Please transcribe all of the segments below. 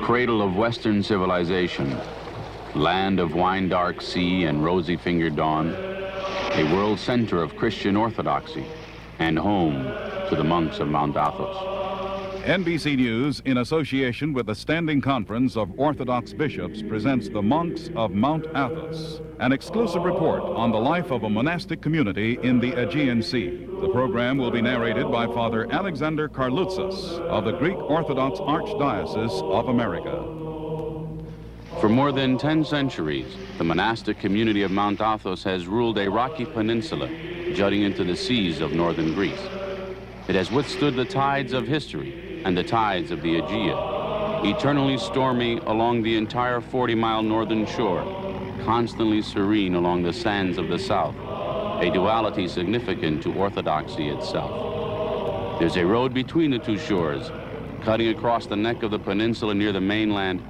cradle of Western civilization, land of wine-dark sea and rosy-fingered dawn, a world center of Christian orthodoxy, and home to the monks of Mount Athos. NBC News, in association with the Standing Conference of Orthodox Bishops, presents the Monks of Mount Athos, an exclusive report on the life of a monastic community in the Aegean Sea. The program will be narrated by Father Alexander Karloutsas of the Greek Orthodox Archdiocese of America. For more than 10 centuries, the monastic community of Mount Athos has ruled a rocky peninsula jutting into the seas of northern Greece. It has withstood the tides of history and the tides of the Aegean, eternally stormy along the entire 40-mile northern shore, constantly serene along the sands of the south, a duality significant to orthodoxy itself. There's a road between the two shores, cutting across the neck of the peninsula near the mainland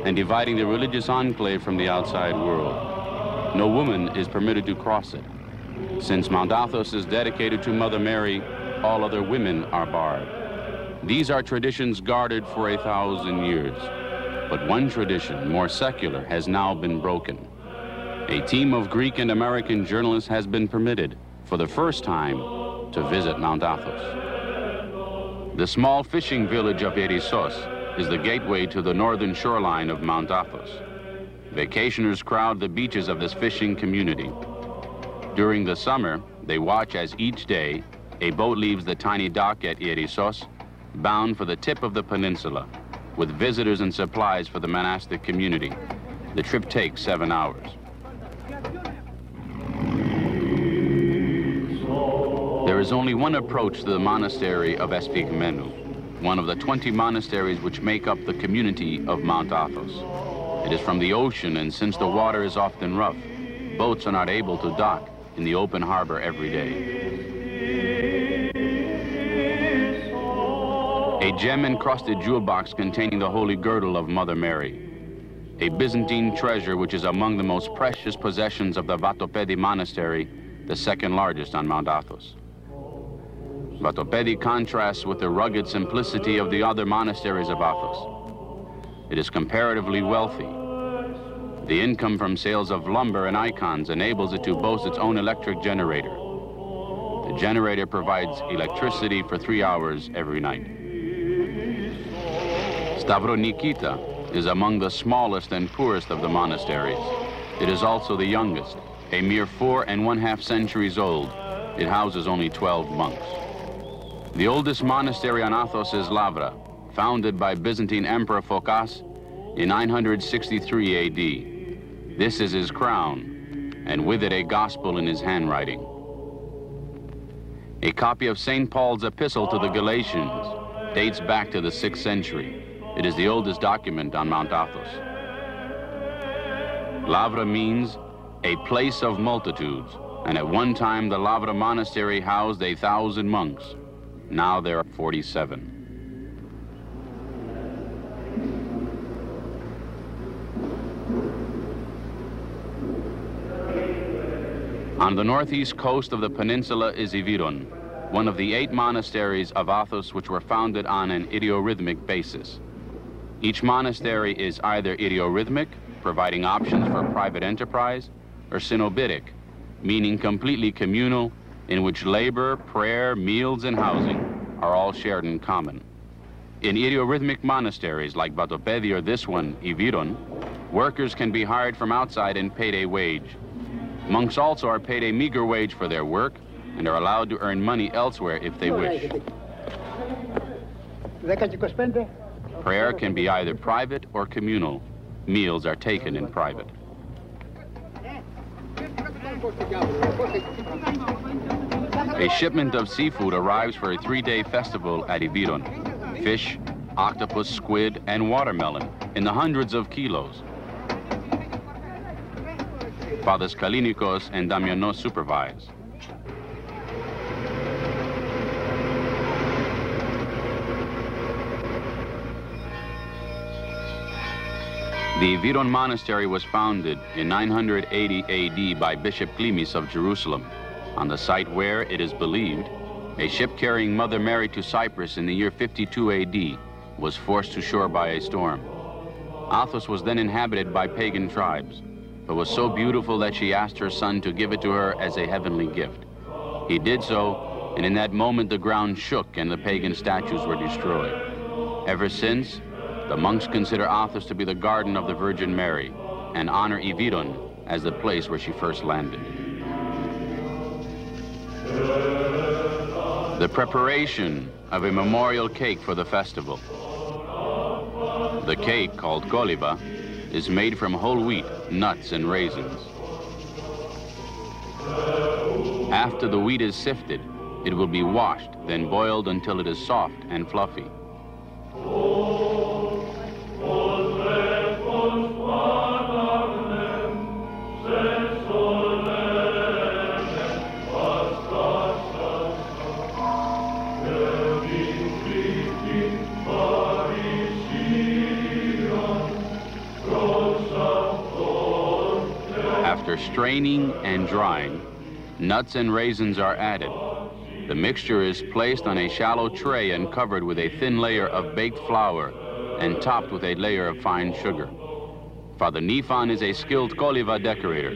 and dividing the religious enclave from the outside world. No woman is permitted to cross it. Since Mount Athos is dedicated to Mother Mary, all other women are barred. These are traditions guarded for 1,000 years. But one tradition, more secular, has now been broken. A team of Greek and American journalists has been permitted, for the first time, to visit Mount Athos. The small fishing village of Erissos is the gateway to the northern shoreline of Mount Athos. Vacationers crowd the beaches of this fishing community. During the summer, they watch as each day a boat leaves the tiny dock at Erissos, bound for the tip of the peninsula, with visitors and supplies for the monastic community. The trip takes 7 hours. There is only one approach to the monastery of Espigmenou, one of the 20 monasteries which make up the community of Mount Athos. It is from the ocean, and since the water is often rough, boats are not able to dock in the open harbor every day. A gem-encrusted jewel box containing the holy girdle of Mother Mary, a Byzantine treasure which is among the most precious possessions of the Vatopedi Monastery, the second largest on Mount Athos. Vatopedi contrasts with the rugged simplicity of the other monasteries of Athos. It is comparatively wealthy. The income from sales of lumber and icons enables it to boast its own electric generator. The generator provides electricity for 3 hours every night. Stavronikita is among the smallest and poorest of the monasteries. It is also the youngest, a mere 4 1/2 centuries old. It houses only 12 monks. The oldest monastery on Athos is Lavra, founded by Byzantine Emperor Phocas in 963 AD. This is his crown, and with it a gospel in his handwriting. A copy of St. Paul's epistle to the Galatians dates back to the 6th century. It is the oldest document on Mount Athos. Lavra means a place of multitudes, and at one time the Lavra monastery housed 1,000 monks. Now there are 47. On the northeast coast of the peninsula is Iviron, one of the 8 monasteries of Athos which were founded on an ideorhythmic basis. Each monastery is either ideorhythmic, providing options for private enterprise, or synobitic, meaning completely communal, in which labor, prayer, meals, and housing are all shared in common. In ideorhythmic monasteries like Vatopedi or this one, Iviron, workers can be hired from outside and paid a wage. Monks also are paid a meager wage for their work and are allowed to earn money elsewhere if they wish. Prayer can be either private or communal. Meals are taken in private. A shipment of seafood arrives for a 3-day festival at Iviron. Fish, octopus, squid, and watermelon in the hundreds of kilos. Fathers Kalinikos and Damianos supervise. The Iviron Monastery was founded in 980 AD by Bishop Klimis of Jerusalem, on the site where, it is believed, a ship carrying Mother Mary to Cyprus in the year 52 AD was forced to shore by a storm. Athos was then inhabited by pagan tribes, but was so beautiful that she asked her son to give it to her as a heavenly gift. He did so, and in that moment the ground shook and the pagan statues were destroyed. Ever since, the monks consider Athos to be the garden of the Virgin Mary and honor Yvidon as the place where she first landed. The preparation of a memorial cake for the festival. The cake, called coliba, is made from whole wheat, nuts, and raisins. After the wheat is sifted, it will be washed, then boiled until it is soft and fluffy. After straining and drying, nuts and raisins are added. The mixture is placed on a shallow tray and covered with a thin layer of baked flour and topped with a layer of fine sugar. Father Nifon is a skilled coliva decorator.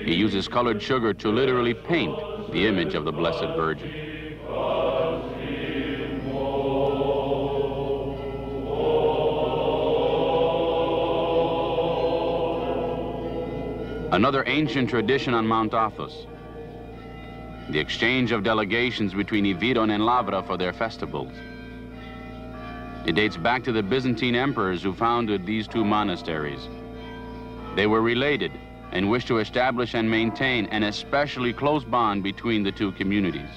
He uses colored sugar to literally paint the image of the Blessed Virgin. Another ancient tradition on Mount Athos, the exchange of delegations between Yvidon and Lavra for their festivals. It dates back to the Byzantine emperors who founded these two monasteries. They were related and wished to establish and maintain an especially close bond between the two communities.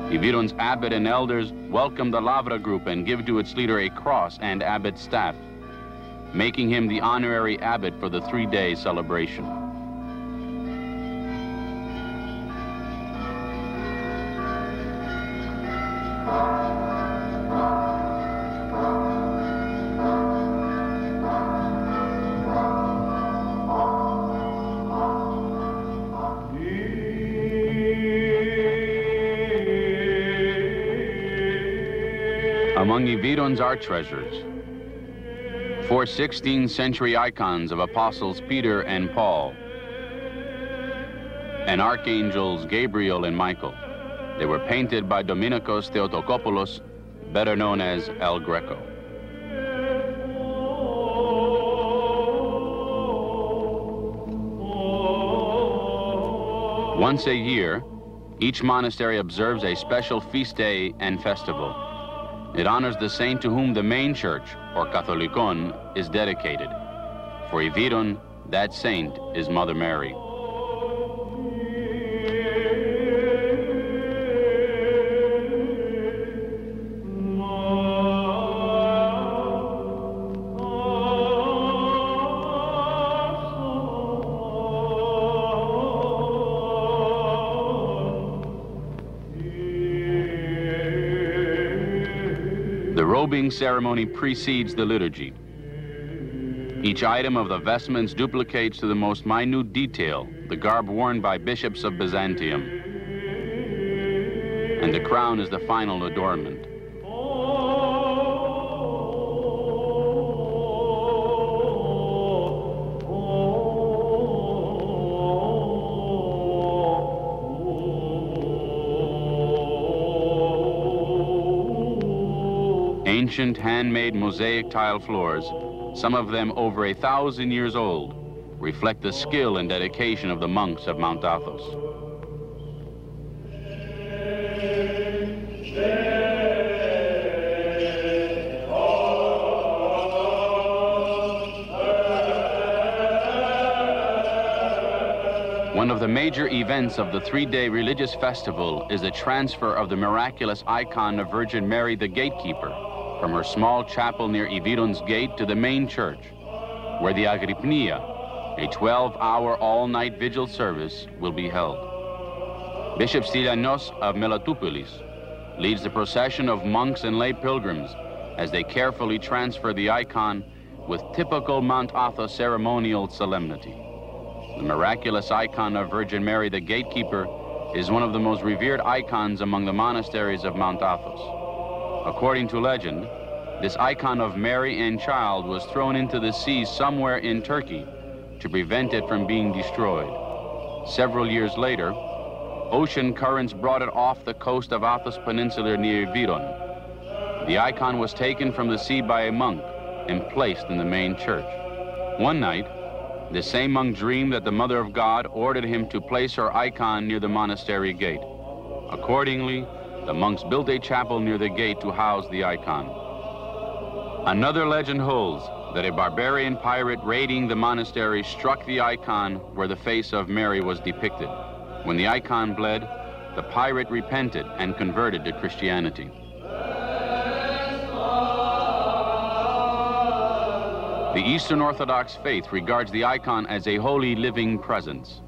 Yvidon's abbot and elders welcomed the Lavra group and give to its leader a cross and abbot's staff, making him the honorary abbot for the three-day celebration. Among Yvidon's art treasures, 4 16th century icons of apostles Peter and Paul, and archangels Gabriel and Michael. They were painted by Dominikos Theotokopoulos, better known as El Greco. Once a year, each monastery observes a special feast day and festival. It honors the saint to whom the main church, or Catholicon, is dedicated. For Yvidon, that saint is Mother Mary. The robing ceremony precedes the liturgy. Each item of the vestments duplicates to the most minute detail the garb worn by bishops of Byzantium, and the crown is the final adornment. Ancient handmade mosaic tile floors, some of them over 1,000 years old, reflect the skill and dedication of the monks of Mount Athos. One of the major events of the three-day religious festival is the transfer of the miraculous icon of Virgin Mary, the gatekeeper, from her small chapel near Yvidon's gate to the main church, where the Agrippnia, a 12-hour all-night vigil service, will be held. Bishop Stylianos of Melatoupolis leads the procession of monks and lay pilgrims as they carefully transfer the icon with typical Mount Athos ceremonial solemnity. The miraculous icon of Virgin Mary, the gatekeeper, is one of the most revered icons among the monasteries of Mount Athos. According to legend, this icon of Mary and child was thrown into the sea somewhere in Turkey to prevent it from being destroyed. Several years later, ocean currents brought it off the coast of Athos Peninsula near Viron. The icon was taken from the sea by a monk and placed in the main church. One night, the same monk dreamed that the Mother of God ordered him to place her icon near the monastery gate. Accordingly, the monks built a chapel near the gate to house the icon. Another legend holds that a barbarian pirate raiding the monastery struck the icon where the face of Mary was depicted. When the icon bled, the pirate repented and converted to Christianity. The Eastern Orthodox faith regards the icon as a holy living presence,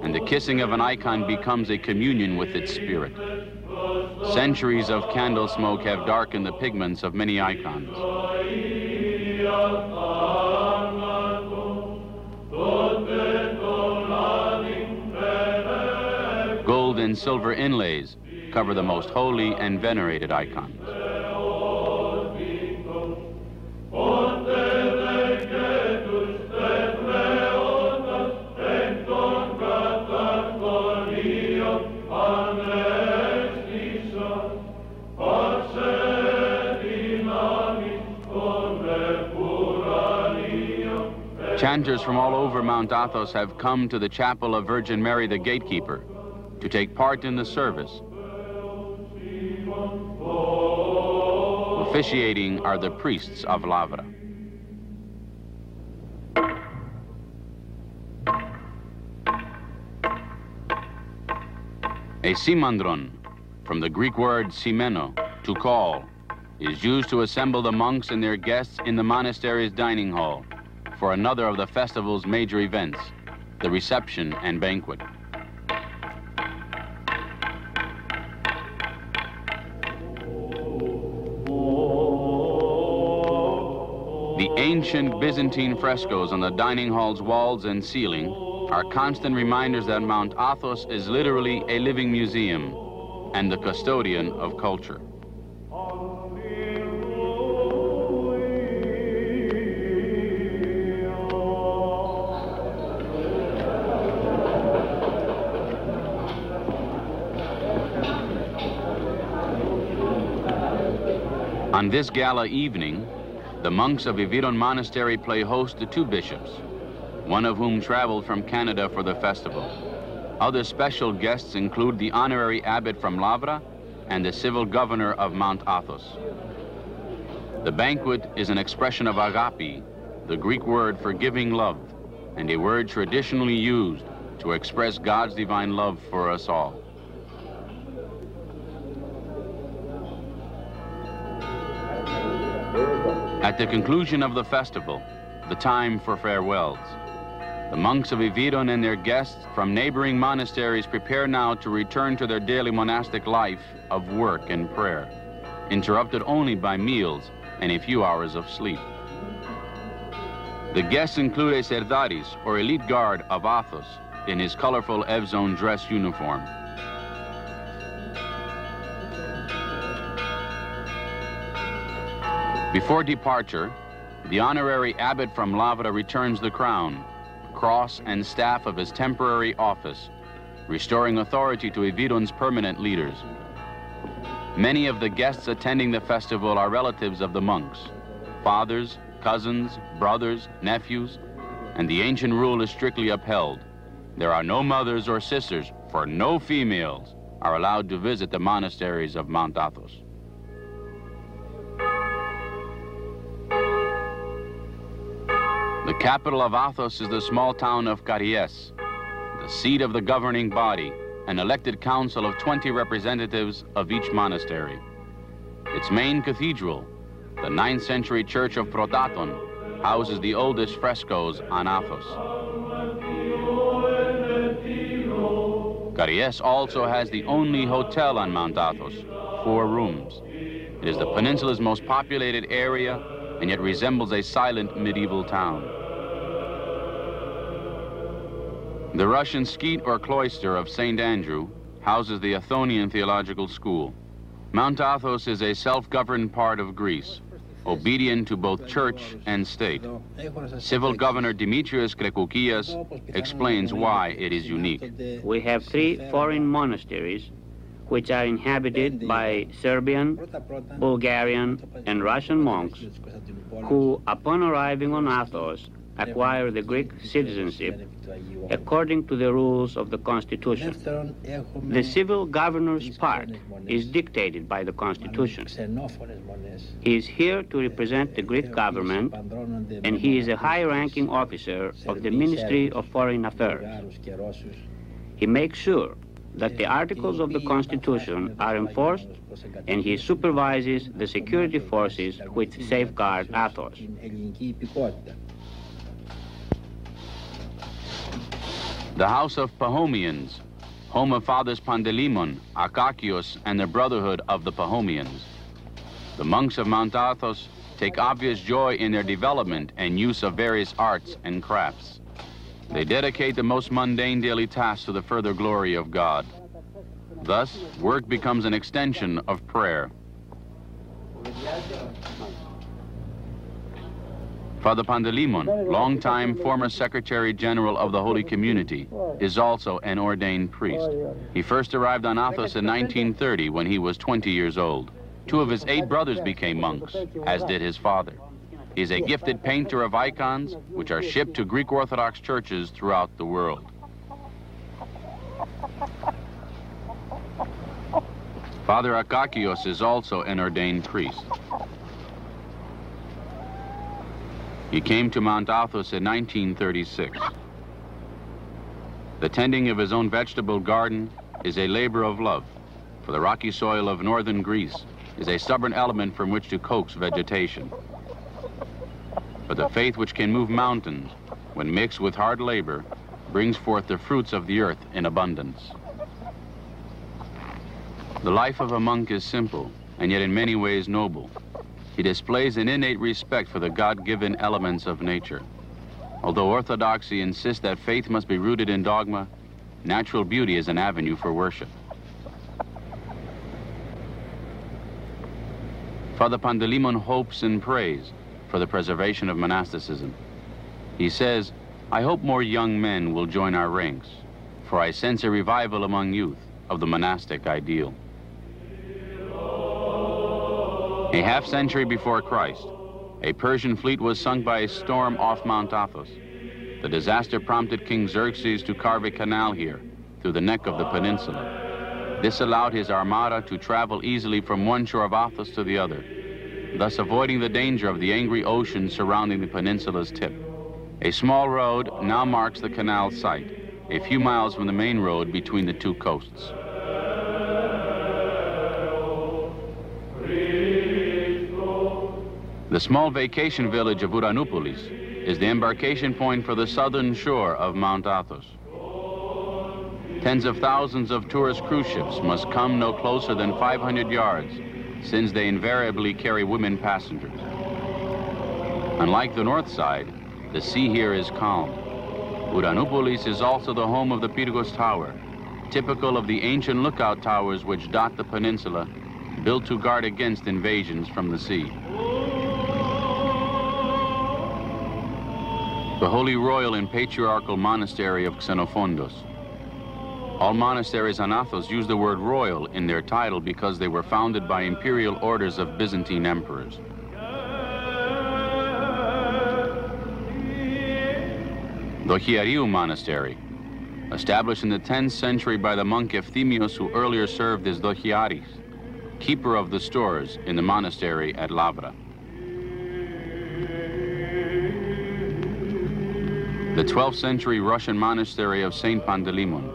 and the kissing of an icon becomes a communion with its spirit. Centuries of candle smoke have darkened the pigments of many icons. Gold and silver inlays cover the most holy and venerated icons. Chanters from all over Mount Athos have come to the chapel of Virgin Mary the Gatekeeper to take part in the service. Officiating are the priests of Lavra. A simandron, from the Greek word simeno, to call, is used to assemble the monks and their guests in the monastery's dining hall for another of the festival's major events, the reception and banquet. The ancient Byzantine frescoes on the dining hall's walls and ceiling are constant reminders that Mount Athos is literally a living museum and the custodian of culture. On this gala evening, the monks of Iviron Monastery play host to two bishops, one of whom traveled from Canada for the festival. Other special guests include the honorary abbot from Lavra and the civil governor of Mount Athos. The banquet is an expression of agape, the Greek word for giving love, and a word traditionally used to express God's divine love for us all. At the conclusion of the festival, the time for farewells, the monks of Iviron and their guests from neighboring monasteries prepare now to return to their daily monastic life of work and prayer, interrupted only by meals and a few hours of sleep. The guests include a serdaris, or elite guard of Athos, in his colorful Evzone dress uniform. Before departure, the honorary abbot from Lavra returns the crown, cross, and staff of his temporary office, restoring authority to Iviron's permanent leaders. Many of the guests attending the festival are relatives of the monks, fathers, cousins, brothers, nephews, and the ancient rule is strictly upheld. There are no mothers or sisters, for no females are allowed to visit the monasteries of Mount Athos. The capital of Athos is the small town of Caries, the seat of the governing body, an elected council of 20 representatives of each monastery. Its main cathedral, the 9th century church of Prodaton, houses the oldest frescoes on Athos. Caries also has the only hotel on Mount Athos, 4 rooms. It is the peninsula's most populated area and yet resembles a silent medieval town. The Russian skete or cloister of St. Andrew houses the Athonian Theological School. Mount Athos is a self-governed part of Greece. obedient to both church and state. Civil Governor Dimitrios Krekoukias explains why it is unique. We have 3 foreign monasteries which are inhabited by Serbian, Bulgarian, and Russian monks who, upon arriving on Athos, acquire the Greek citizenship according to the rules of the Constitution. The civil governor's part is dictated by the Constitution. He is here to represent the Greek government, and he is a high-ranking officer of the Ministry of Foreign Affairs. He makes sure that the articles of the Constitution are enforced, and he supervises the security forces which safeguard Athos. The House of Pahomians, home of Fathers Pandelimon, Akakios, and the Brotherhood of the Pahomians. The monks of Mount Athos take obvious joy in their development and use of various arts and crafts. They dedicate the most mundane daily tasks to the further glory of God. Thus, work becomes an extension of prayer. Father Pandelimon, longtime former Secretary General of the Holy Community, is also an ordained priest. He first arrived on Athos in 1930 when he was 20 years old. 2 of his 8 brothers became monks, as did his father. He is a gifted painter of icons, which are shipped to Greek Orthodox churches throughout the world. Father Akakios is also an ordained priest. He came to Mount Athos in 1936. The tending of his own vegetable garden is a labor of love, for the rocky soil of northern Greece is a stubborn element from which to coax vegetation. But the faith which can move mountains, when mixed with hard labor, brings forth the fruits of the earth in abundance. The life of a monk is simple, and yet in many ways noble. He displays an innate respect for the God-given elements of nature. Although orthodoxy insists that faith must be rooted in dogma, natural beauty is an avenue for worship. Father Pandelimon hopes and prays for the preservation of monasticism. He says, "I hope more young men will join our ranks, for I sense a revival among youth of the monastic ideal." A half-century before Christ, a Persian fleet was sunk by a storm off Mount Athos. The disaster prompted King Xerxes to carve a canal here, through the neck of the peninsula. This allowed his armada to travel easily from one shore of Athos to the other, thus avoiding the danger of the angry ocean surrounding the peninsula's tip. A small road now marks the canal site, a few miles from the main road between the 2 coasts. The small vacation village of Uranoupolis is the embarkation point for the southern shore of Mount Athos. Tens of thousands of tourist cruise ships must come no closer than 500 yards, since they invariably carry women passengers. Unlike the north side, the sea here is calm. Uranoupolis is also the home of the Pyrgos Tower, typical of the ancient lookout towers which dot the peninsula, built to guard against invasions from the sea. The Holy Royal and Patriarchal Monastery of Xenophontos. All monasteries on Athos use the word royal in their title because they were founded by imperial orders of Byzantine emperors. Dochiariou Monastery, established in the 10th century by the monk Efthymios, who earlier served as Dochiaris, keeper of the stores in the monastery at Lavra. The 12th century Russian monastery of Saint Pandelimon.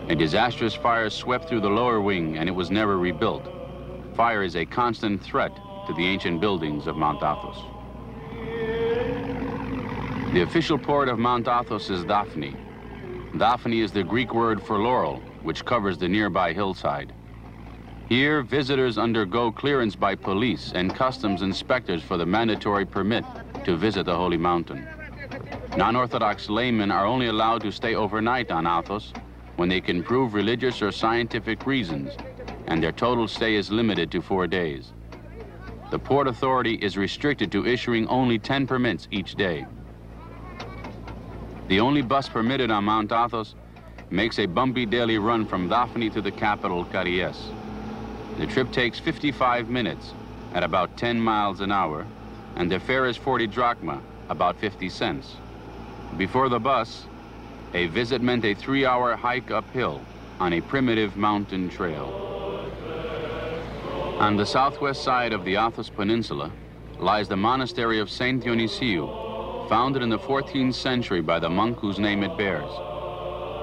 A disastrous fire swept through the lower wing and it was never rebuilt. Fire is a constant threat to the ancient buildings of Mount Athos. The official port of Mount Athos is Daphne. Daphne is the Greek word for laurel, which covers the nearby hillside. Here, visitors undergo clearance by police and customs inspectors for the mandatory permit to visit the holy mountain. Non-Orthodox laymen are only allowed to stay overnight on Athos when they can prove religious or scientific reasons, and their total stay is limited to 4 days. the Port Authority is restricted to issuing only 10 permits each day. The only bus permitted on Mount Athos makes a bumpy daily run from Daphne to the capital, Caries. The trip takes 55 minutes at about 10 miles an hour, and the fare is 40 drachma, about 50 cents. Before the bus, a visit meant a 3-hour hike uphill on a primitive mountain trail. On the southwest side of the Athos Peninsula lies the monastery of Saint Dionysiou, founded in the 14th century by the monk whose name it bears.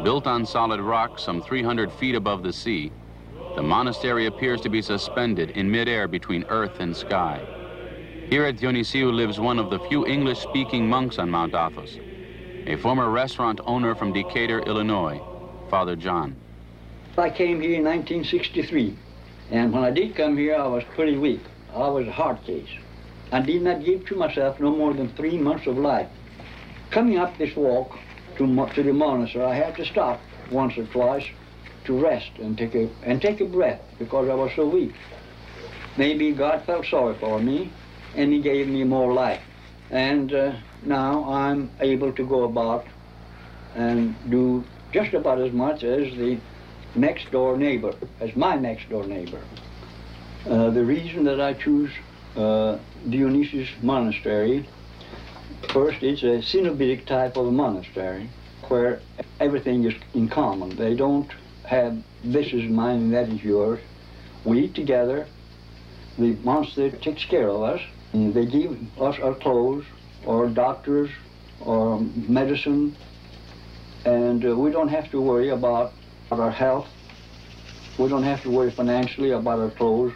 Built on solid rock some 300 feet above the sea, the monastery appears to be suspended in midair between earth and sky. Here at Dionysiou lives one of the few English-speaking monks on Mount Athos, a former restaurant owner from Decatur, Illinois, Father John. I came here in 1963, and when I did come here, I was pretty weak. I was a heart case. I did not give to myself no more than 3 months of life. Coming up this walk to the monastery, I had to stop once or twice to rest and take a breath because I was so weak. Maybe God felt sorry for me, and He gave me more life. And now I'm able to go about and do just about as much as the next door neighbor, as my next door neighbor. The reason that I choose Dionysius Monastery, first, it's a Cenobitic type of a monastery where everything is in common. They don't have this is mine and that is yours. We eat together. The monastery takes care of us. And they give us our clothes, or doctors, or medicine, and we don't have to worry about our health. We don't have to worry financially about our clothes.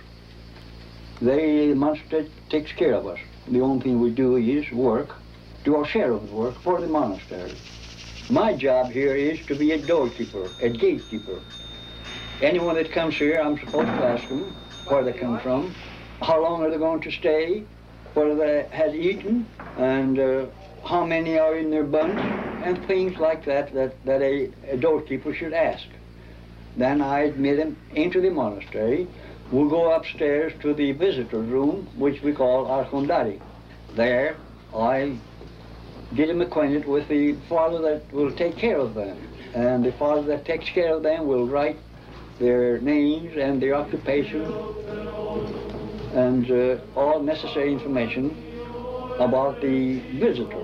The monastery takes care of us. The only thing we do is work, do our share of the work for the monastery. My job here is to be a doorkeeper, a gatekeeper. Anyone that comes here, I'm supposed to ask them where they come from, how long are they going to stay, whether they had eaten, and how many are in their bunch, and things like that a doorkeeper should ask. Then I admit them into the monastery. We'll go upstairs to the visitor room, which we call Archondari. There, I get them acquainted with the father that will take care of them. And the father that takes care of them will write their names and their occupation and all necessary information about the visitor.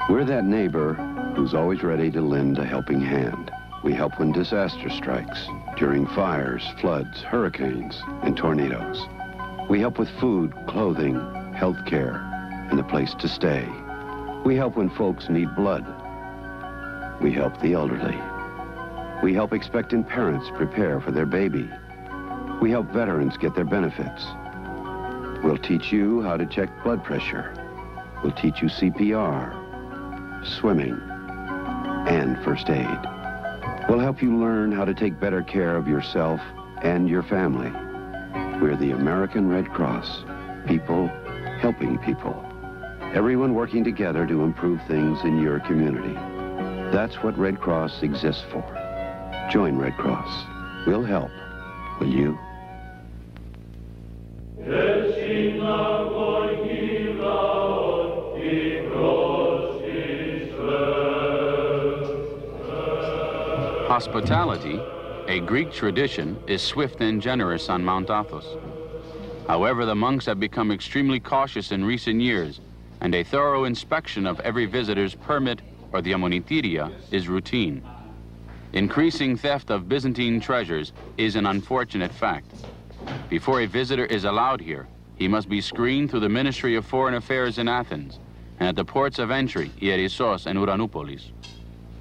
We're that neighbor who's always ready to lend a helping hand. We help when disaster strikes, during fires, floods, hurricanes, and tornadoes. We help with food, clothing, health care, and a place to stay. We help when folks need blood. We help the elderly. We help expectant parents prepare for their baby. We help veterans get their benefits. We'll teach you how to check blood pressure. We'll teach you CPR, swimming, and first aid. We'll help you learn how to take better care of yourself and your family. We're the American Red Cross, people helping people. Everyone working together to improve things in your community. That's what Red Cross exists for. Join Red Cross. We'll help. Will you? Hospitality, a Greek tradition, is swift and generous on Mount Athos. However, the monks have become extremely cautious in recent years, and a thorough inspection of every visitor's permit or the ammonitiria is routine. Increasing theft of Byzantine treasures is an unfortunate fact. Before a visitor is allowed here, he must be screened through the Ministry of Foreign Affairs in Athens and at the ports of entry, Ierissos and Uranoupolis.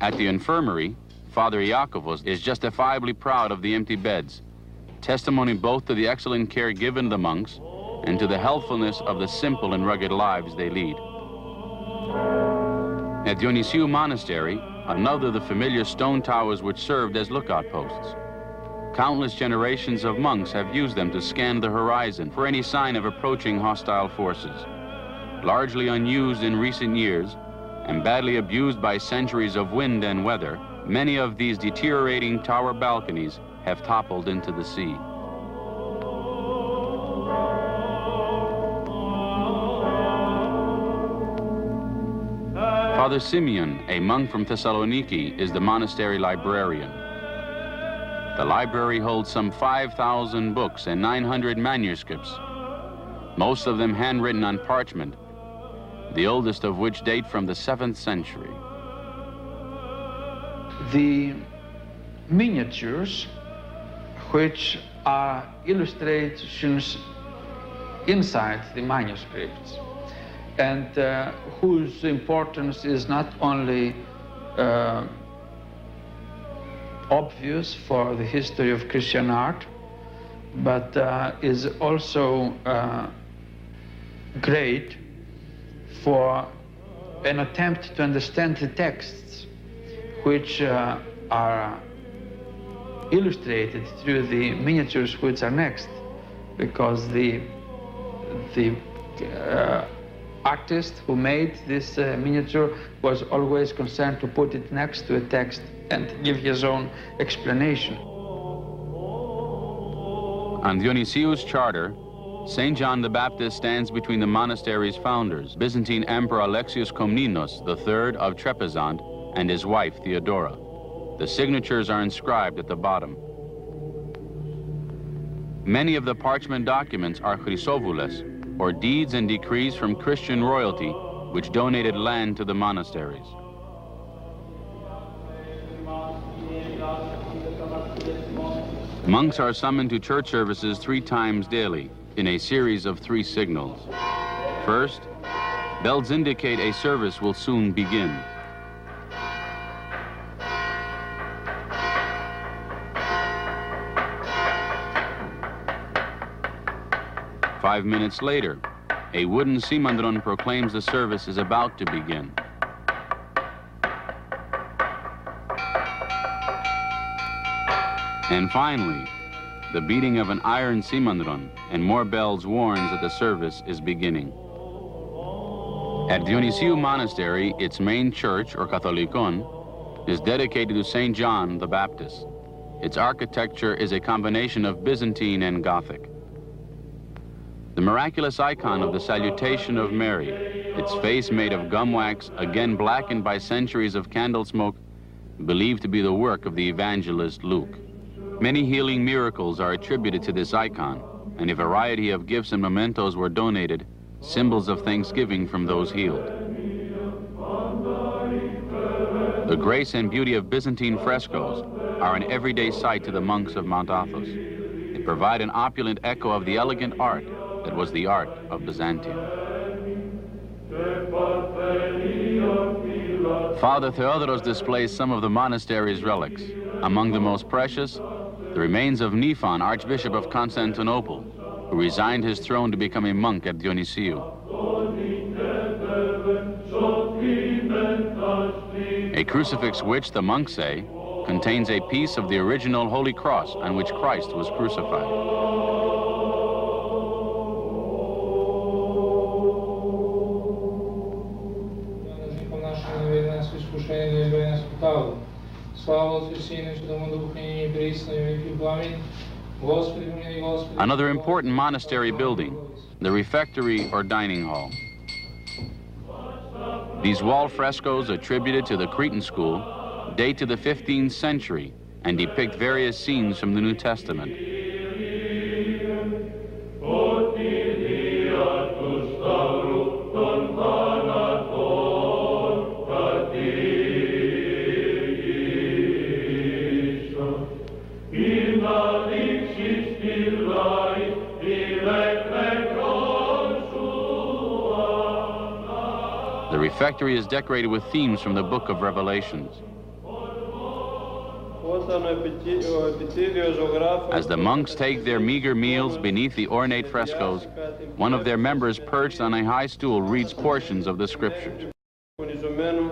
At the infirmary, Father Iakovos is justifiably proud of the empty beds, testimony both to the excellent care given the monks and to the healthfulness of the simple and rugged lives they lead. At Dionysiou Monastery, another of the familiar stone towers which served as lookout posts. Countless generations of monks have used them to scan the horizon for any sign of approaching hostile forces. Largely unused in recent years and badly abused by centuries of wind and weather, many of these deteriorating tower balconies have toppled into the sea. Father Simeon, a monk from Thessaloniki, is the monastery librarian. The library holds some 5,000 books and 900 manuscripts, most of them handwritten on parchment, the oldest of which date from the 7th century. The miniatures, which are illustrations inside the manuscripts, and whose importance is not only obvious for the history of Christian art, but is also great for an attempt to understand the texts which are illustrated through the miniatures which are next, because the artist who made this miniature was always concerned to put it next to a text and give his own explanation. On Dionysius' charter, St. John the Baptist stands between the monastery's founders, Byzantine Emperor Alexius Komnenos III of Trebizond and his wife Theodora. The signatures are inscribed at the bottom. Many of the parchment documents are chrysovoules, or deeds and decrees from Christian royalty which donated land to the monasteries. Monks are summoned to church services 3 times daily in a series of 3 signals. First, bells indicate a service will soon begin. Five minutes later, a wooden simandron proclaims the service is about to begin. And finally, the beating of an iron simandron and more bells warns that the service is beginning. At Dionysiou Monastery, its main church, or Katholikon, is dedicated to St. John the Baptist. Its architecture is a combination of Byzantine and Gothic. The miraculous icon of the Salutation of Mary, its face made of gum wax, again blackened by centuries of candle smoke, believed to be the work of the evangelist Luke. Many healing miracles are attributed to this icon, and a variety of gifts and mementos were donated, symbols of thanksgiving from those healed. The grace and beauty of Byzantine frescoes are an everyday sight to the monks of Mount Athos. They provide an opulent echo of the elegant art that was the art of Byzantium. Father Theodoros displays some of the monastery's relics. Among the most precious, the remains of Niphon, Archbishop of Constantinople, who resigned his throne to become a monk at Dionysiou. A crucifix which, the monks say, contains a piece of the original Holy Cross on which Christ was crucified. Another important monastery building, the refectory or dining hall. These wall frescoes attributed to the Cretan school date to the 15th century and depict various scenes from the New Testament. The refectory is decorated with themes from the book of Revelations. As the monks take their meager meals beneath the ornate frescoes, one of their members perched on a high stool reads portions of the scriptures. κεκτημένου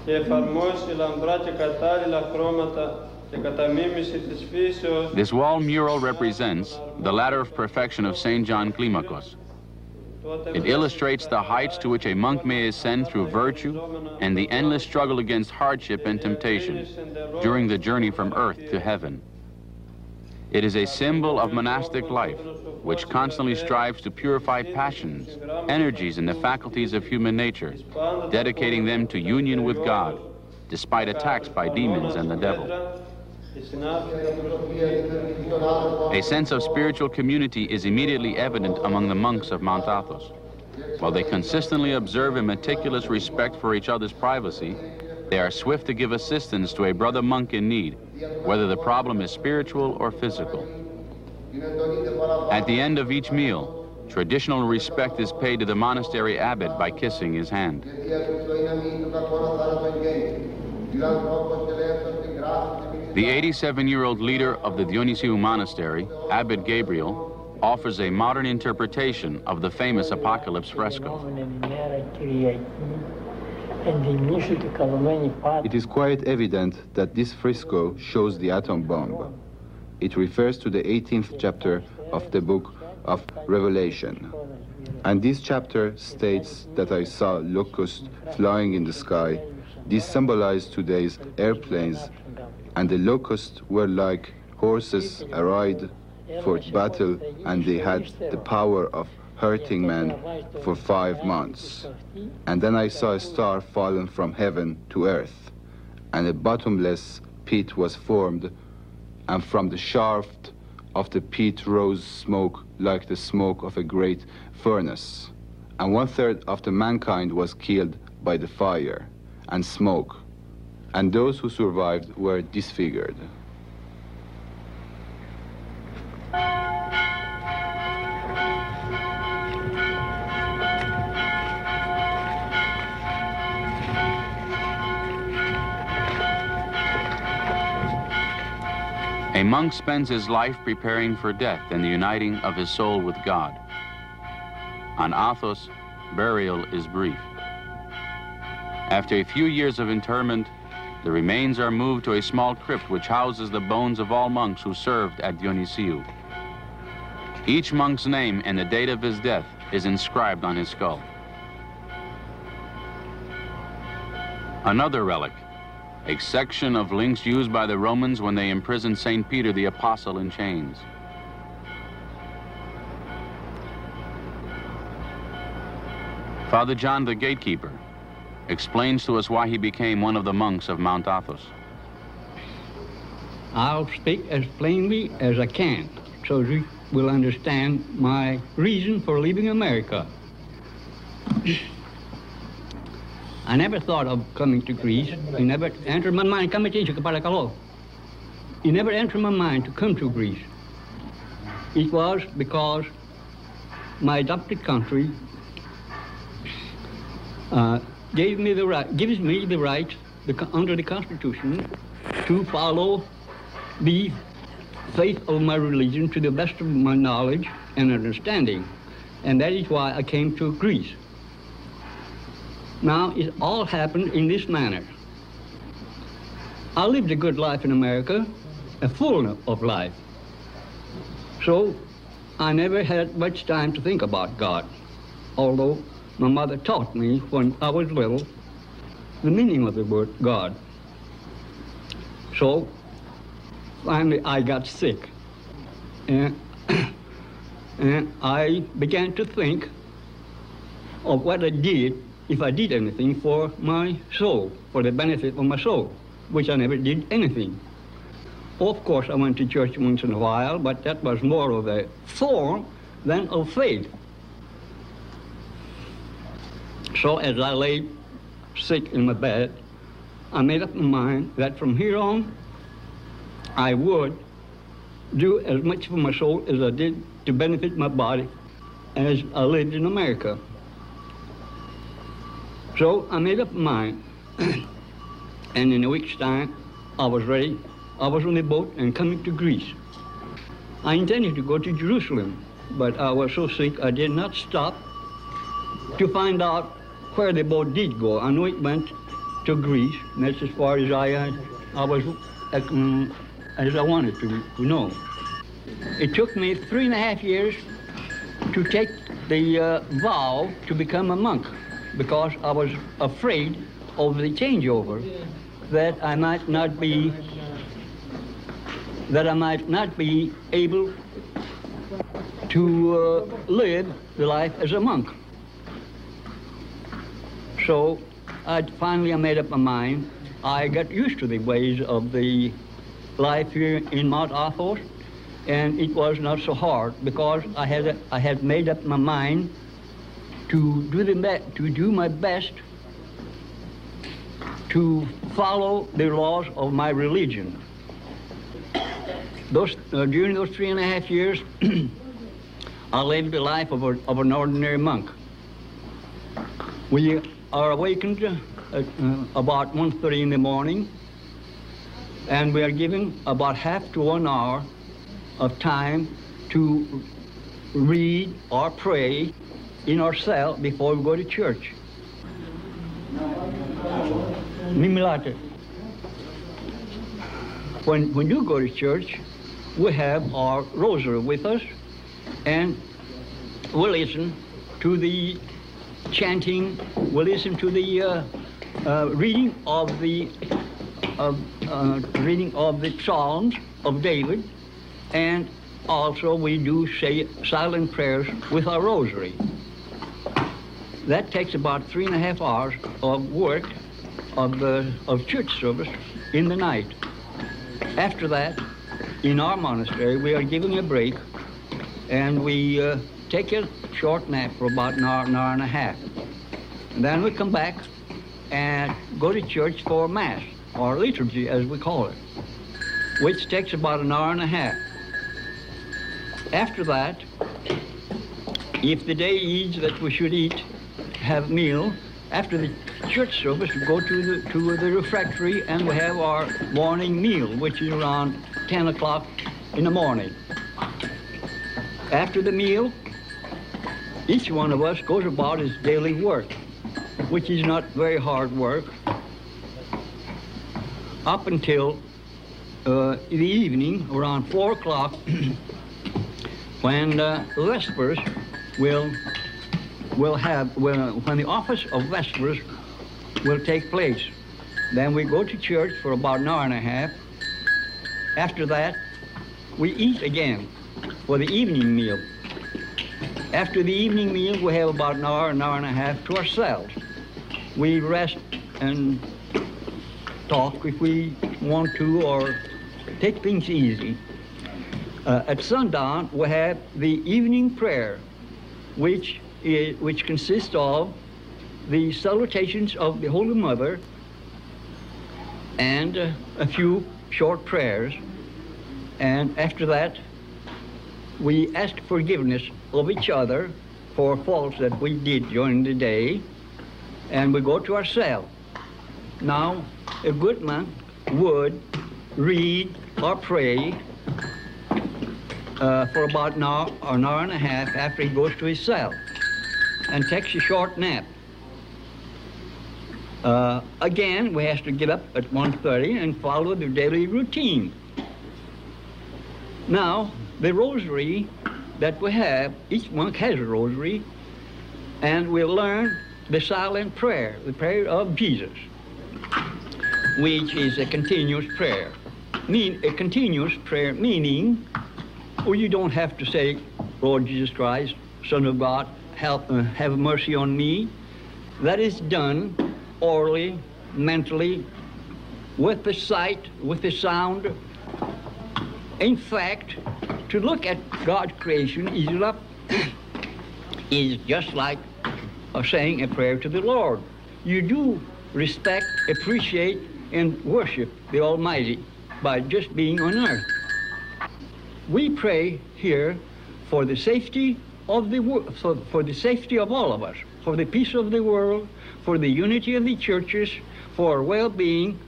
και εφαρμόσει λαμπρά και κατάλληλα χρώματα και κατά μίμηση της φύσεως. This wall mural represents the ladder of perfection of St. John Climacus. It illustrates the heights to which a monk may ascend through virtue and the endless struggle against hardship and temptation during the journey from earth to heaven. It is a symbol of monastic life, which constantly strives to purify passions, energies, and the faculties of human nature, dedicating them to union with God, despite attacks by demons and the devil. A sense of spiritual community is immediately evident among the monks of Mount Athos. While they consistently observe a meticulous respect for each other's privacy, they are swift to give assistance to a brother monk in need, whether the problem is spiritual or physical. At the end of each meal, traditional respect is paid to the monastery abbot by kissing his hand. The 87-year-old leader of the Dionysiou monastery, Abbot Gabriel, offers a modern interpretation of the famous Apocalypse fresco. It is quite evident that this fresco shows the atom bomb. It refers to the 18th chapter of the book of Revelation. And this chapter states that I saw locusts flying in the sky. This symbolized today's airplanes, and the locusts were like horses arrayed for battle, and they had the power of hurting men for 5 months. And then I saw a star fallen from heaven to earth, and a bottomless pit was formed, and from the shaft of the pit rose smoke like the smoke of a great furnace. And 1/3 of the mankind was killed by the fire and smoke, and those who survived were disfigured. A monk spends his life preparing for death and the uniting of his soul with God. On Athos, burial is brief. After a few years of interment, the remains are moved to a small crypt which houses the bones of all monks who served at Dionysiou. Each monk's name and the date of his death is inscribed on his skull. Another relic, a section of links used by the Romans when they imprisoned St. Peter the Apostle in chains. Father John the gatekeeper explains to us why he became one of the monks of Mount Athos. I'll speak as plainly as I can so you will understand my reason for leaving America. I never thought of coming to Greece. It never entered my mind. It never entered my mind to come to Greece. It was because my adopted country gives me the right, under the Constitution, to follow the faith of my religion to the best of my knowledge and understanding. And that is why I came to Greece. Now, it all happened in this manner. I lived a good life in America, a full of life. So I never had much time to think about God, although my mother taught me when I was little the meaning of the word God. So finally I got sick, and I began to think of what I did if I did anything for my soul, for the benefit of my soul, which I never did anything. Of course, I went to church once in a while, but that was more of a form than of faith. So as I lay sick in my bed, I made up my mind that from here on, I would do as much for my soul as I did to benefit my body as I lived in America. So I made up my mind, and in a week's time, I was ready. I was on the boat and coming to Greece. I intended to go to Jerusalem, but I was so sick I did not stop to find out where they both did go. I know it went to Greece, and that's as far as I was as I wanted to know. It took me 3.5 years to take the vow to become a monk, because I was afraid of the changeover, that I might not be able to live the life as a monk. So I made up my mind. I got used to the ways of the life here in Mount Athos, and it was not so hard, because I had made up my mind to do my best to follow the laws of my religion. During those 3.5 years, I lived the life of an ordinary monk. We are awakened at about 1:30 in the morning, and we are given about half to 1 hour of time to read or pray in our cell before we go to church. When you go to church, we have our rosary with us, and we'll listen to the chanting, we'll listen to the reading of the Psalms of David, and also we do say silent prayers with our rosary. That takes about 3.5 hours of work of church service in the night. After that, in our monastery, we are giving a break, and we take a short nap for about an hour and a half. And then we come back and go to church for Mass, or liturgy as we call it, which takes about an hour and a half. After that, if the day is that we should have meal, after the church service, we go to the refectory, and we have our morning meal, which is around 10 o'clock in the morning. After the meal, each one of us goes about his daily work, which is not very hard work, up until the evening, around 4 o'clock, when Vespers when the office of Vespers will take place. Then we go to church for about an hour and a half. After that, we eat again for the evening meal. After the evening meal, we have about an hour and a half to ourselves. We rest and talk if we want to, or take things easy. At sundown, we have the evening prayer, which consists of the salutations of the Holy Mother and a few short prayers. And after that, we ask forgiveness of each other for faults that we did during the day, and we go to our cell. Now, a good monk would read or pray for about an hour and a half after he goes to his cell, and takes a short nap. Again, we have to get up at 1:30 and follow the daily routine. Now, the rosary that we have, each monk has a rosary, and we'll learn the silent prayer, the prayer of Jesus, which is a continuous prayer. A continuous prayer meaning, you don't have to say, Lord Jesus Christ, Son of God, have mercy on me. That is done orally, mentally, with the sight, with the sound. In fact, to look at God's creation is just like saying a prayer to the Lord. You do respect, appreciate, and worship the Almighty by just being on earth. We pray here for the safety of for the safety of all of us, for the peace of the world, for the unity of the churches, for well-being,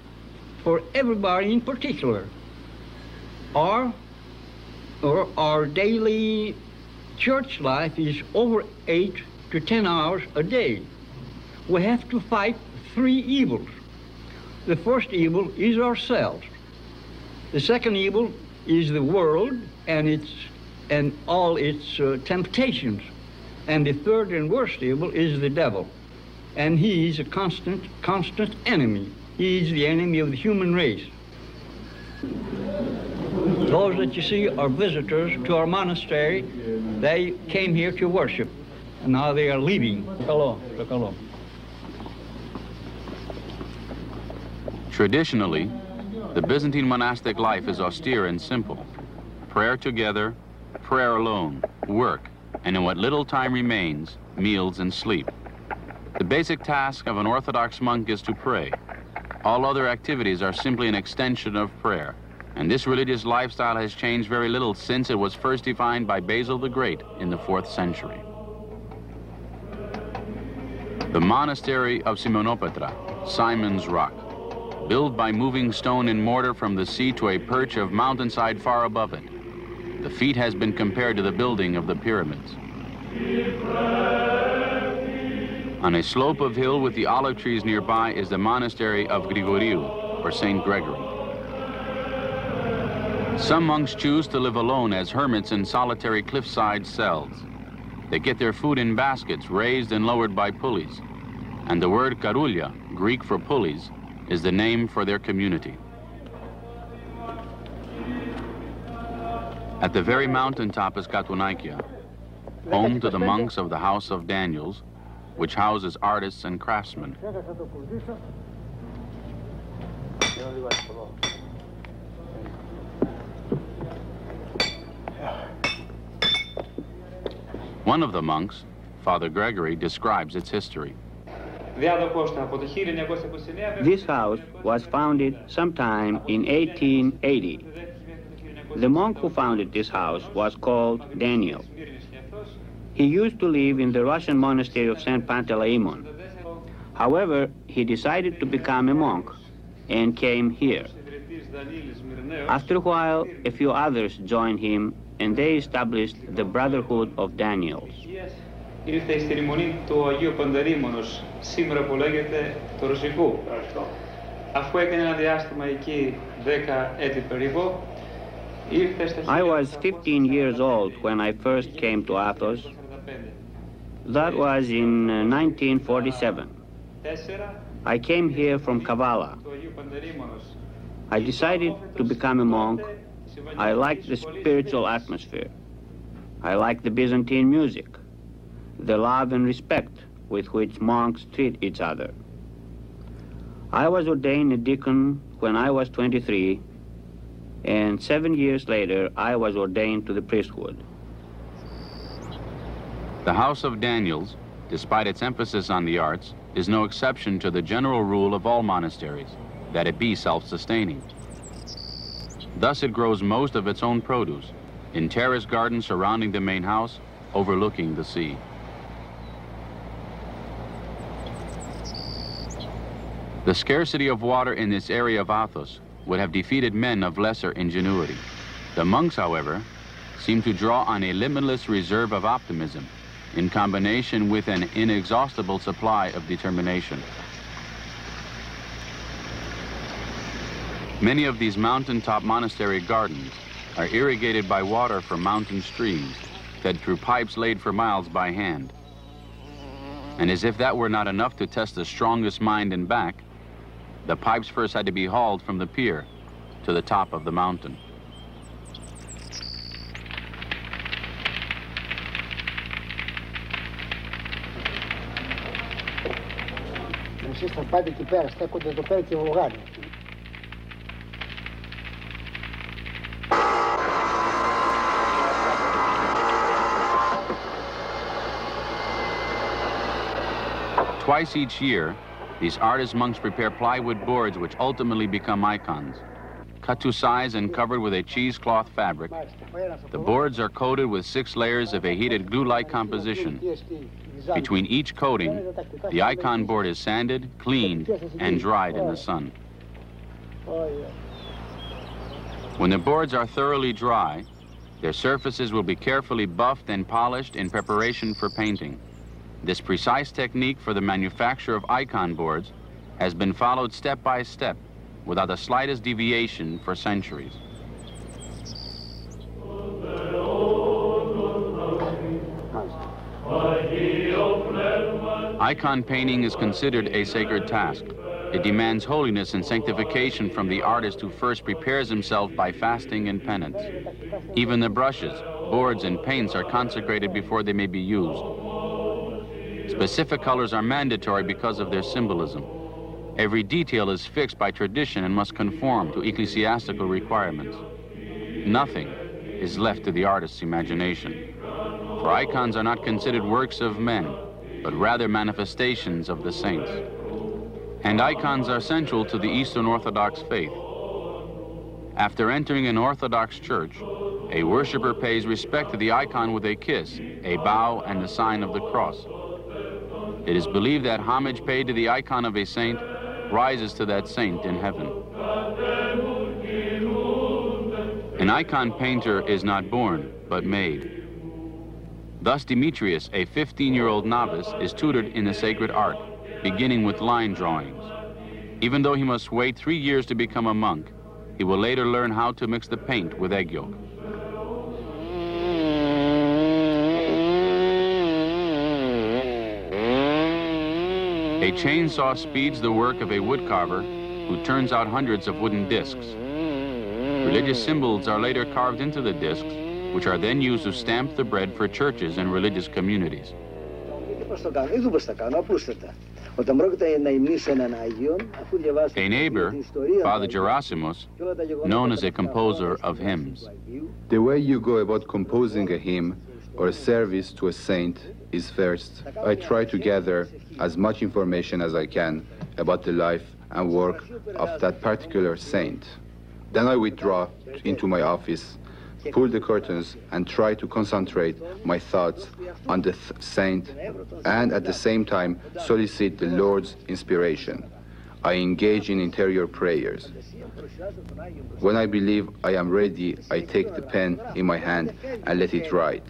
for everybody in particular. Our daily church life is over 8 to 10 hours a day. we have to fight three evils. The first evil is ourselves. The second evil is the world and all its temptations. And the third and worst evil is the devil. And he is a constant enemy. He is the enemy of the human race. Those that you see are visitors to our monastery. They came here to worship, and now they are leaving. Traditionally, the Byzantine monastic life is austere and simple. Prayer together, prayer alone, work, and in what little time remains, meals and sleep. The basic task of an Orthodox monk is to pray. All other activities are simply an extension of prayer, and this religious lifestyle has changed very little since it was first defined by Basil the Great in the 4th century. The monastery of Simonopetra, Simon's Rock, built by moving stone and mortar from the sea to a perch of mountainside far above it. The feat has been compared to the building of the pyramids. On a slope of hill with the olive trees nearby is the monastery of Grigoriou, or St. Gregory. Some monks choose to live alone as hermits in solitary cliffside cells. They get their food in baskets raised and lowered by pulleys. And the word karoulia, Greek for pulleys, is the name for their community. At the very mountaintop is Katunaikia, home to the monks of the House of Daniels, which houses artists and craftsmen. One of the monks, Father Gregory, describes its history. This house was founded sometime in 1880. The monk who founded this house was called Daniel. He used to live in the Russian monastery of St. Panteleimon. However, he decided to become a monk and came here. After a while, a few others joined him and they established the Brotherhood of Daniels. Ήρθε στη λιμονή του Αγίου Παντελεήμονος, σήμερα που λέγεται το Ρωσικού. Αφού έκανε ένα διάστημα εκεί 10 έτη περίπου, ήρθε στα 15 years old when I first came to Athos. That was in 1947. I came here from Kavala. I decided to become a monk. I liked the spiritual atmosphere. I liked the Byzantine music, the love and respect with which monks treat each other. I was ordained a deacon when I was 23, and 7 years later, I was ordained to the priesthood. The House of Daniels, despite its emphasis on the arts, is no exception to the general rule of all monasteries, that it be self-sustaining. Thus it grows most of its own produce in terrace gardens surrounding the main house, overlooking the sea. The scarcity of water in this area of Athos would have defeated men of lesser ingenuity. The monks, however, seem to draw on a limitless reserve of optimism in combination with an inexhaustible supply of determination. Many of these mountaintop monastery gardens are irrigated by water from mountain streams, fed through pipes laid for miles by hand. And as if that were not enough to test the strongest mind and back, the pipes first had to be hauled from the pier to the top of the mountain. Εσείς θα πάτε εκεί πέρα, στέκονται εδώ πέρα και βογάνε. Twice each year, these artist monks prepare plywood boards which ultimately become icons. Cut to size and covered with a cheesecloth fabric, the boards are coated with 6 layers of a heated glue-like composition. Between each coating, the icon board is sanded, cleaned, and dried in the sun. When the boards are thoroughly dry, their surfaces will be carefully buffed and polished in preparation for painting. This precise technique for the manufacture of icon boards has been followed step by step without the slightest deviation for centuries. Icon painting is considered a sacred task. It demands holiness and sanctification from the artist who first prepares himself by fasting and penance. Even the brushes, boards, and paints are consecrated before they may be used. Specific colors are mandatory because of their symbolism. Every detail is fixed by tradition and must conform to ecclesiastical requirements. Nothing is left to the artist's imagination. For icons are not considered works of men, but rather manifestations of the saints. And icons are central to the Eastern Orthodox faith. After entering an Orthodox church, a worshiper pays respect to the icon with a kiss, a bow, and the sign of the cross. It is believed that homage paid to the icon of a saint rises to that saint in heaven. An icon painter is not born, but made. Thus Demetrius, a 15-year-old novice, is tutored in the sacred art, beginning with line drawings. Even though he must wait 3 years to become a monk, he will later learn how to mix the paint with egg yolk. A chainsaw speeds the work of a woodcarver who turns out hundreds of wooden discs. Religious symbols are later carved into the discs, which are then used to stamp the bread for churches and religious communities. A neighbor, Father Gerasimos, known as a composer of hymns. The way you go about composing a hymn or a service to a saint is first, I try to gather as much information as I can about the life and work of that particular saint. Then I withdraw into my office, pull the curtains, and try to concentrate my thoughts on the saint, and at the same time solicit the Lord's inspiration. I engage in interior prayers. When I believe I am ready, I take the pen in my hand and let it write.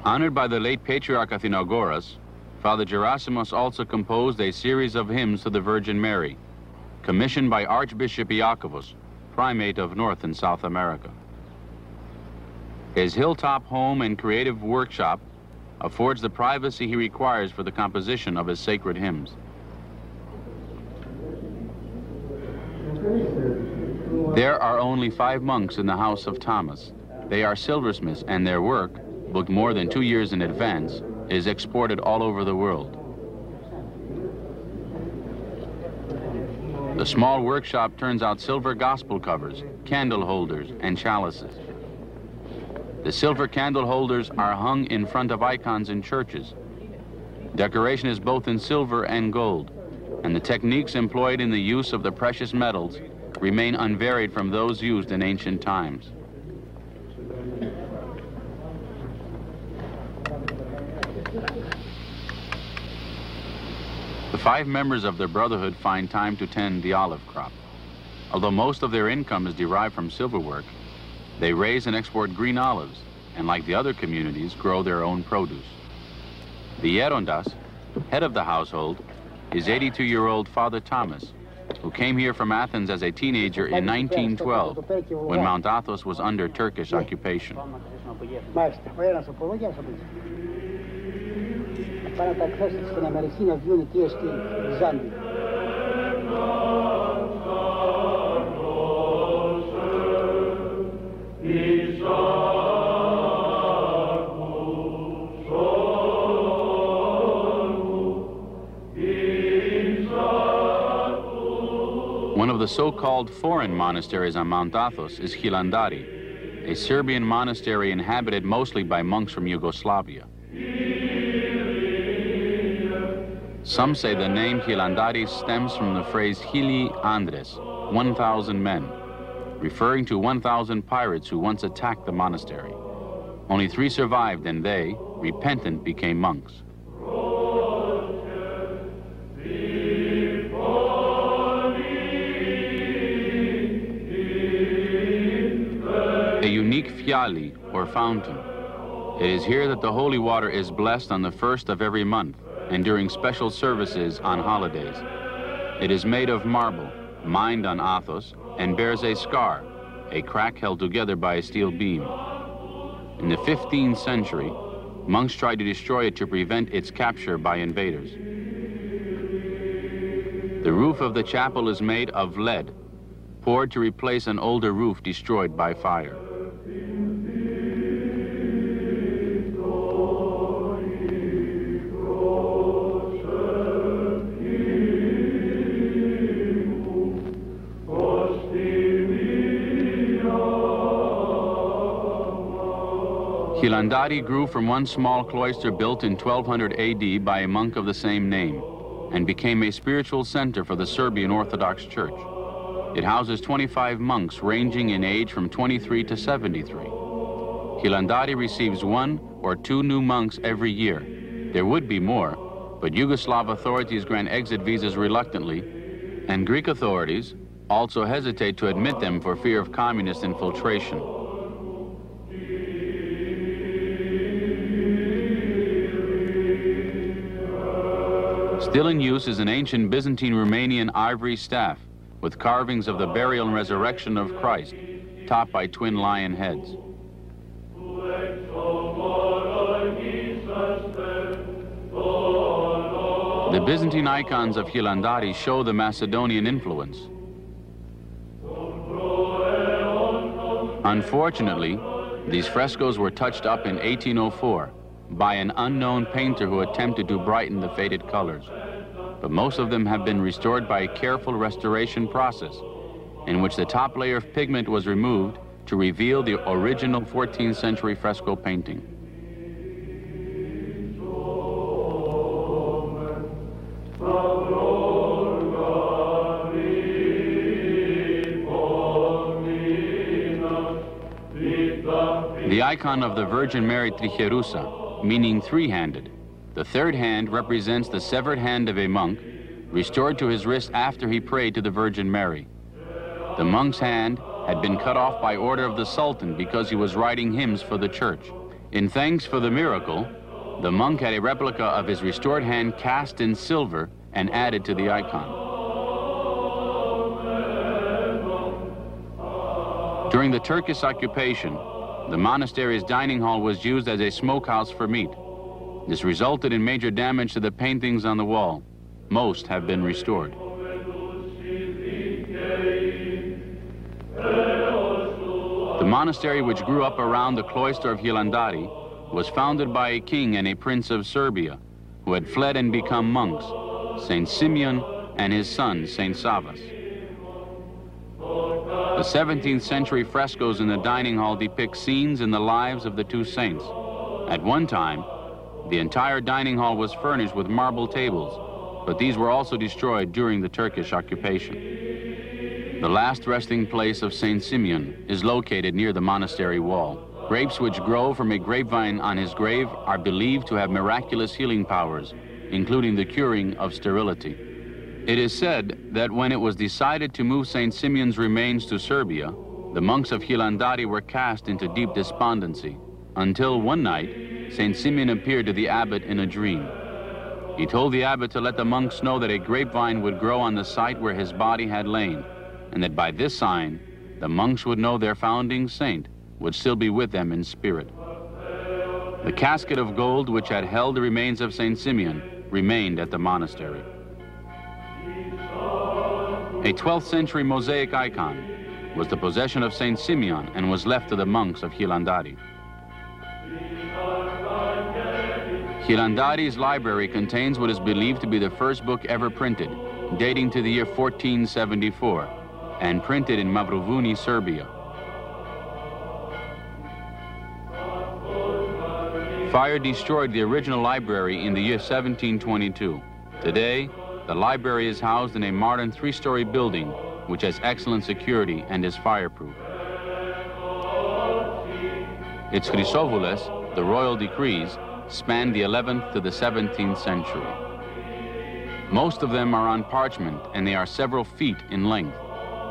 Honored by the late Patriarch Athenagoras, Father Gerasimos also composed a series of hymns to the Virgin Mary, commissioned by Archbishop Iakovos, primate of North and South America. His hilltop home and creative workshop affords the privacy he requires for the composition of his sacred hymns. There are only 5 monks in the house of Thomas. They are silversmiths, and their work, booked more than 2 years in advance, is exported all over the world. The small workshop turns out silver gospel covers, candle holders, and chalices. The silver candle holders are hung in front of icons in churches. Decoration is both in silver and gold, and the techniques employed in the use of the precious metals remain unvaried from those used in ancient times. The 5 members of the Brotherhood find time to tend the olive crop. Although most of their income is derived from silverwork, they raise and export green olives, and like the other communities, grow their own produce. The Yerondas, head of the household, is 82-year-old Father Thomas, who came here from Athens as a teenager in 1912, when Mount Athos was under Turkish occupation. One of the so-called foreign monasteries on Mount Athos is Hilandari, a Serbian monastery inhabited mostly by monks from Yugoslavia. Some say the name Hilandari stems from the phrase Hili Andres, 1,000 men, referring to 1,000 pirates who once attacked the monastery. Only 3 survived, and they, repentant, became monks. A unique fiali, or fountain, It is here that the holy water is blessed on the first of every month and during special services on holidays. It is made of marble, mined on Athos, and bears a scar, a crack held together by a steel beam. In the 15th century, monks tried to destroy it to prevent its capture by invaders. The roof of the chapel is made of lead, poured to replace an older roof destroyed by fire. Hilandari grew from one small cloister built in 1200 AD by a monk of the same name and became a spiritual center for the Serbian Orthodox Church. It houses 25 monks ranging in age from 23 to 73. Hilandari receives 1 or 2 new monks every year. There would be more, but Yugoslav authorities grant exit visas reluctantly, and Greek authorities also hesitate to admit them for fear of communist infiltration. Still in use is an ancient Byzantine Romanian ivory staff with carvings of the burial and resurrection of Christ, topped by twin lion heads. The Byzantine icons of Hilandari show the Macedonian influence. Unfortunately, these frescoes were touched up in 1804 by an unknown painter who attempted to brighten the faded colors. But most of them have been restored by a careful restoration process in which the top layer of pigment was removed to reveal the original 14th century fresco painting. The icon of the Virgin Mary Tricherusa, meaning three-handed. The third hand represents the severed hand of a monk, restored to his wrist after he prayed to the Virgin Mary. The monk's hand had been cut off by order of the Sultan because he was writing hymns for the church. In thanks for the miracle, the monk had a replica of his restored hand cast in silver and added to the icon. During the Turkish occupation, the monastery's dining hall was used as a smokehouse for meat. This resulted in major damage to the paintings on the wall. Most have been restored. The monastery, which grew up around the cloister of Hilandari, was founded by a king and a prince of Serbia who had fled and become monks, Saint Simeon and his son, Saint Savas. The 17th century frescoes in the dining hall depict scenes in the lives of the two saints. At one time, the entire dining hall was furnished with marble tables, but these were also destroyed during the Turkish occupation. The last resting place of Saint Simeon is located near the monastery wall. Grapes which grow from a grapevine on his grave are believed to have miraculous healing powers, including the curing of sterility. It is said that when it was decided to move Saint Simeon's remains to Serbia, the monks of Hilandari were cast into deep despondency, until one night, Saint Simeon appeared to the abbot in a dream. He told the abbot to let the monks know that a grapevine would grow on the site where his body had lain, and that by this sign, the monks would know their founding saint would still be with them in spirit. The casket of gold which had held the remains of Saint Simeon remained at the monastery. A 12th century mosaic icon was the possession of Saint Simeon and was left to the monks of Hilandari. Hilandari's library contains what is believed to be the first book ever printed, dating to the year 1474, and printed in Mavrovuni, Serbia. Fire destroyed the original library in the year 1722. Today, the library is housed in a modern 3-story building which has excellent security and is fireproof. Its chrysovoulos, the royal decrees, span the 11th to the 17th century. Most of them are on parchment and they are several feet in length.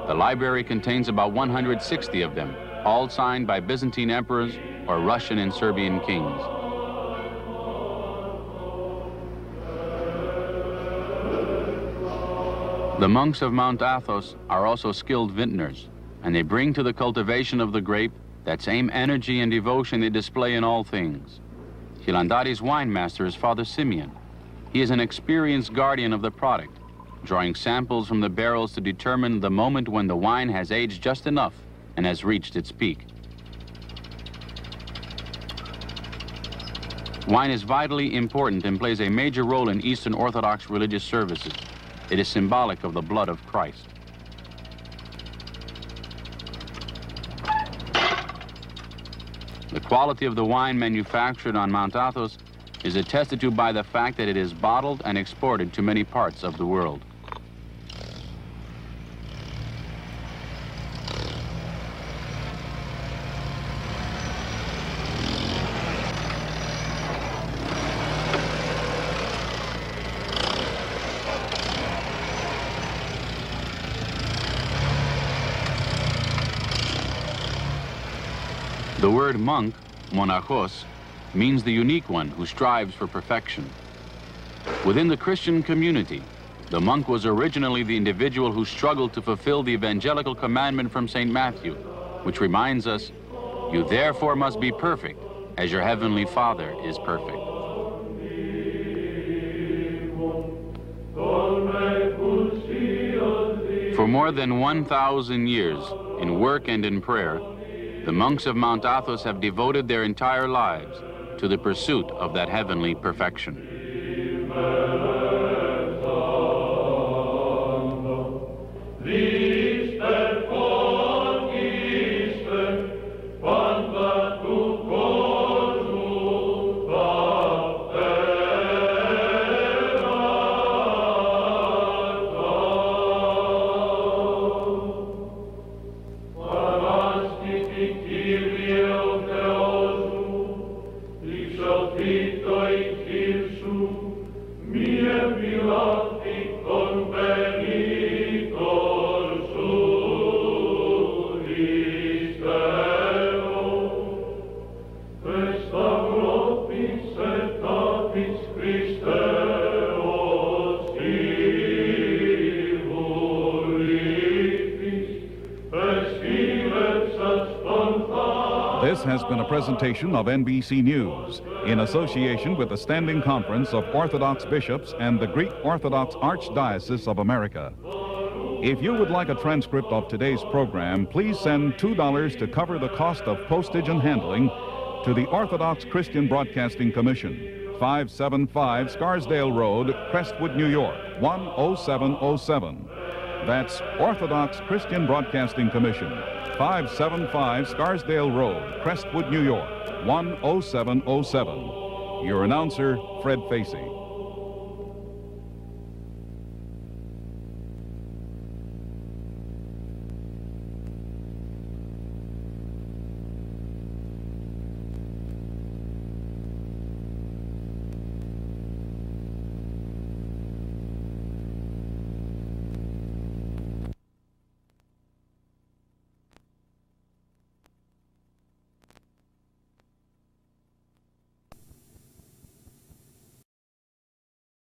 The library contains about 160 of them, all signed by Byzantine emperors or Russian and Serbian kings. The monks of Mount Athos are also skilled vintners, and they bring to the cultivation of the grape that same energy and devotion they display in all things. Hilandari's wine master is Father Simeon. He is an experienced guardian of the product, drawing samples from the barrels to determine the moment when the wine has aged just enough and has reached its peak. Wine is vitally important and plays a major role in Eastern Orthodox religious services. It is symbolic of the blood of Christ. The quality of the wine manufactured on Mount Athos is attested to by the fact that it is bottled and exported to many parts of the world. The word monk, monachos, means the unique one who strives for perfection. Within the Christian community, the monk was originally the individual who struggled to fulfill the evangelical commandment from St. Matthew, which reminds us, "You therefore must be perfect, as your heavenly Father is perfect." For more than 1,000 years, in work and in prayer, the monks of Mount Athos have devoted their entire lives to the pursuit of that heavenly perfection. This has been a presentation of NBC News in association with the Standing Conference of Orthodox Bishops and the Greek Orthodox Archdiocese of America. If you would like a transcript of today's program, please send $2 to cover the cost of postage and handling to the Orthodox Christian Broadcasting Commission, 575 Scarsdale Road, Crestwood, New York, 10707. That's Orthodox Christian Broadcasting Commission, 575 Scarsdale Road, Crestwood, New York, 10707. Your announcer, Fred Facey.